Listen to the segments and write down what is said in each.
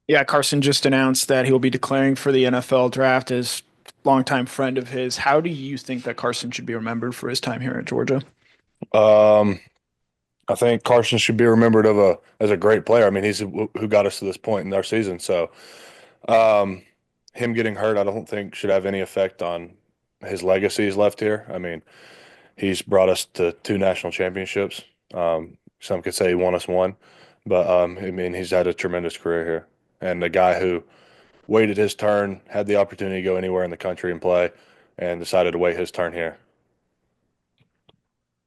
Yeah, Carson just announced that he'll be declaring for the NFL draft as longtime friend of his. How do you think that Carson should be remembered for his time here at Georgia? Um, I think Carson should be remembered of a as a great player. I mean, he's who got us to this point in our season. So, um, him getting hurt, I don't think should have any effect on his legacy he's left here. I mean, he's brought us to two national championships. Some could say he won us one, but I mean, he's had a tremendous career here, and the guy who waited his turn, had the opportunity to go anywhere in the country and play, and decided to wait his turn here.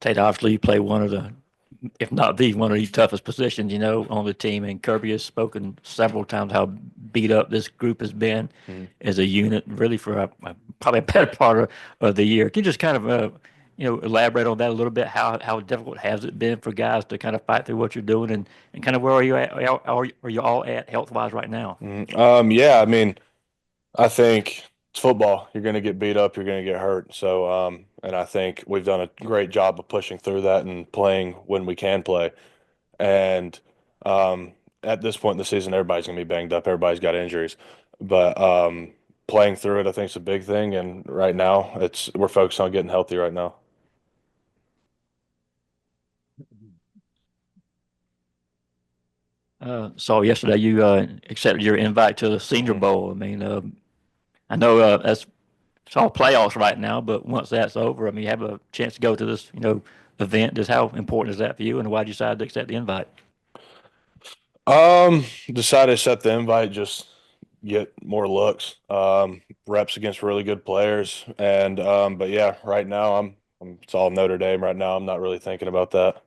Tate, obviously, you play one of the, if not the one of the toughest positions, on the team. And Kirby has spoken several times how beat up this group has been Mhm. as a unit, really for probably a better part of the year. Can you just kind of, elaborate on that a little bit? How difficult has it been for guys to kind of fight through what you're doing, and kind of where are you at? Are you all at health wise right now? Yeah, I mean, I think it's football. You're going to get beat up. You're going to get hurt. So, and I think we've done a great job of pushing through that and playing when we can play. And at this point in the season, everybody's going to be banged up. Everybody's got injuries, but playing through it, I think, is a big thing. And right now, it's we're focused on getting healthy right now. Saw yesterday you accepted your invite to the Senior Mhm. Bowl. I mean, I know it's all playoffs right now, but once that's over, I mean, you have a chance to go to this, event. Just how important is that for you, and why did you decide to accept the invite? Decided to set the invite, just get more looks, reps against really good players, and but yeah, right now I'm it's all Notre Dame right now. I'm not really thinking about that.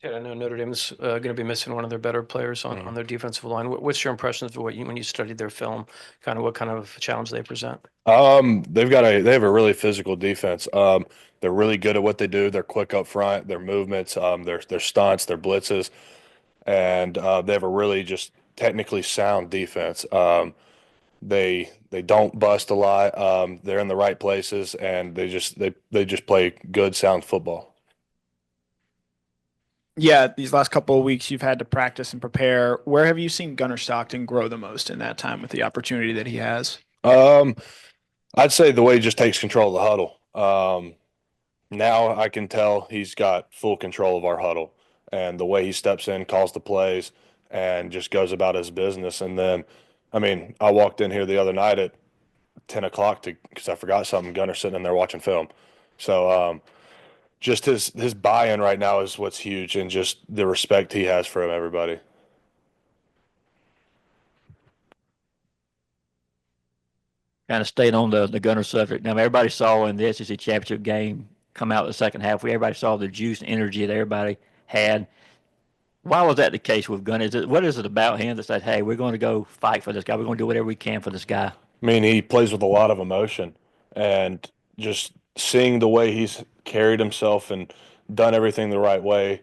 Yeah, I know Notre Dame's going to be missing one of their better players on Mhm. their defensive line. What's your impressions of when you studied their film, kind of what kind of challenge they present? They have a really physical defense. They're really good at what they do. They're quick up front, their movements, their stunts, their blitzes, and they have a really just technically sound defense. They don't bust a lot. They're in the right places, and they just play good, sound football. Yeah, these last couple of weeks you've had to practice and prepare. Where have you seen Gunnar Stockton grow the most in that time with the opportunity that he has? Um, I'd say the way he just takes control of the huddle. Now I can tell he's got full control of our huddle, and the way he steps in, calls the plays, and just goes about his business. And then, I mean, I walked in here the other night at 10 o'clock to because I forgot something. Gunner's sitting in there watching film. So just his buy-in right now is what's huge, and just the respect he has for everybody. Kind of stayed on the Gunner subject. Now, everybody saw in the SEC championship game come out the second half. Everybody saw the juice and energy that everybody had. Why was that the case with Gunner? What is it about him that said, "Hey, we're going to go fight for this guy. We're going to do whatever we can for this guy"? I mean, he plays with a lot of emotion, and just seeing the way he's carried himself and done everything the right way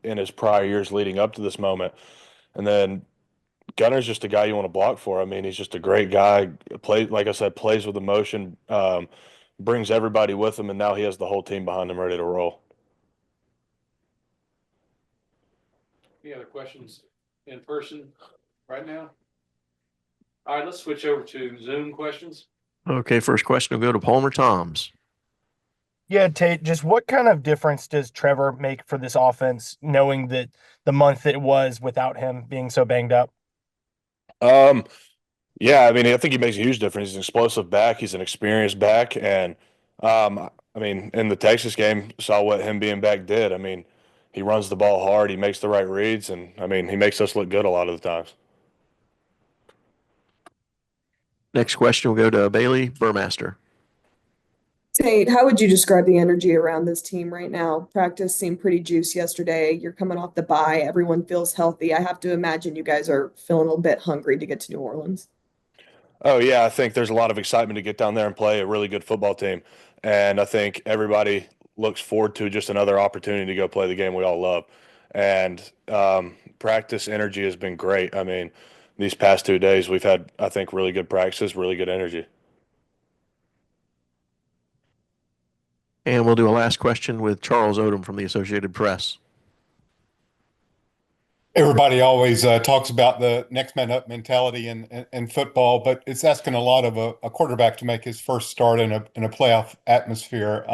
in his prior years leading up to this moment. And then Gunner's just a guy you want to block for. I mean, he's just a great guy. Play like I said, plays with emotion, brings everybody with him, and now he has the whole team behind him ready to roll. Any other questions in person right now? All right, let's switch over to Zoom questions. Okay, first question will go to Palmer Toms. Yeah, Tate, just what kind of difference does Trevor make for this offense, knowing that the month that it was without him being so banged up? Um, yeah, I mean, I think he makes a huge difference. He's an explosive back. He's an experienced back, and I mean, in the Texas game, saw what him being back did. I mean, he runs the ball hard. He makes the right reads, and I mean, he makes us look good a lot of the times. Next question will go to Bailey Burmaster. Tate, how would you describe the energy around this team right now? Practice seemed pretty juice yesterday. You're coming off the bye. Everyone feels healthy. I have to imagine you guys are feeling a bit hungry to get to New Orleans. Oh yeah, I think there's a lot of excitement to get down there and play a really good football team, and I think everybody looks forward to just another opportunity to go play the game we all love. And practice energy has been great. I mean, these past 2 days we've had, I think, really good practices, really good energy. And we'll do a last question with Charles Odom from the Associated Press. Everybody always talks about the next man up mentality in football, but it's asking a lot of a quarterback to make his first start in a playoff atmosphere.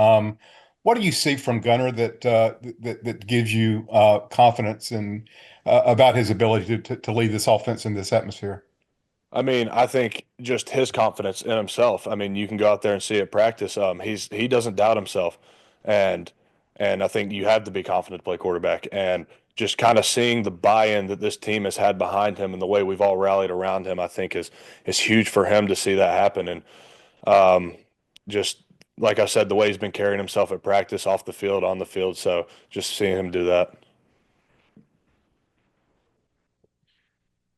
What do you see from Gunner that gives you confidence and about his ability to lead this offense in this atmosphere? I mean, I think just his confidence in himself. I mean, you can go out there and see it practice. He doesn't doubt himself, and I think you have to be confident to play quarterback. And just kind of seeing the buy-in that this team has had behind him and the way we've all rallied around him, I think is huge for him to see that happen. And just like I said, the way he's been carrying himself at practice, off the field, on the field. So just seeing him do that.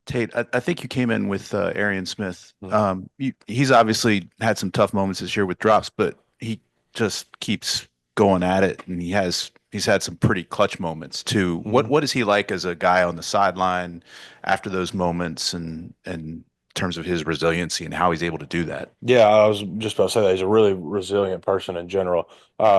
Tate, I think you came in with Arian Smith. Mhm. He's obviously had some tough moments this year with drops, but he just keeps going at it, and he's had some pretty clutch moments too. What is he like as a guy on the sideline after those moments, and in terms of his resiliency and how he's able to do that? Yeah, I was just about to say that he's a really resilient person in general.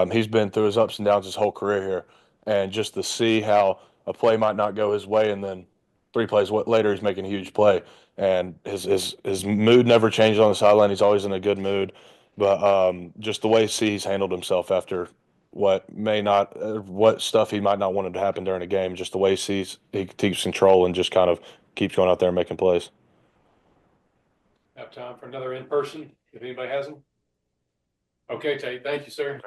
He's been through his ups and downs his whole career here, and just to see how a play might not go his way, and then three plays later he's making a huge play, and his mood never changes on the sideline. He's always in a good mood, but just the way he's handled himself after what stuff he might not want to happen during a game, just the way he keeps control and just kind of keeps going out there and making plays. Have time for another in person, if anybody has them? Okay, Tate, thank you, sir.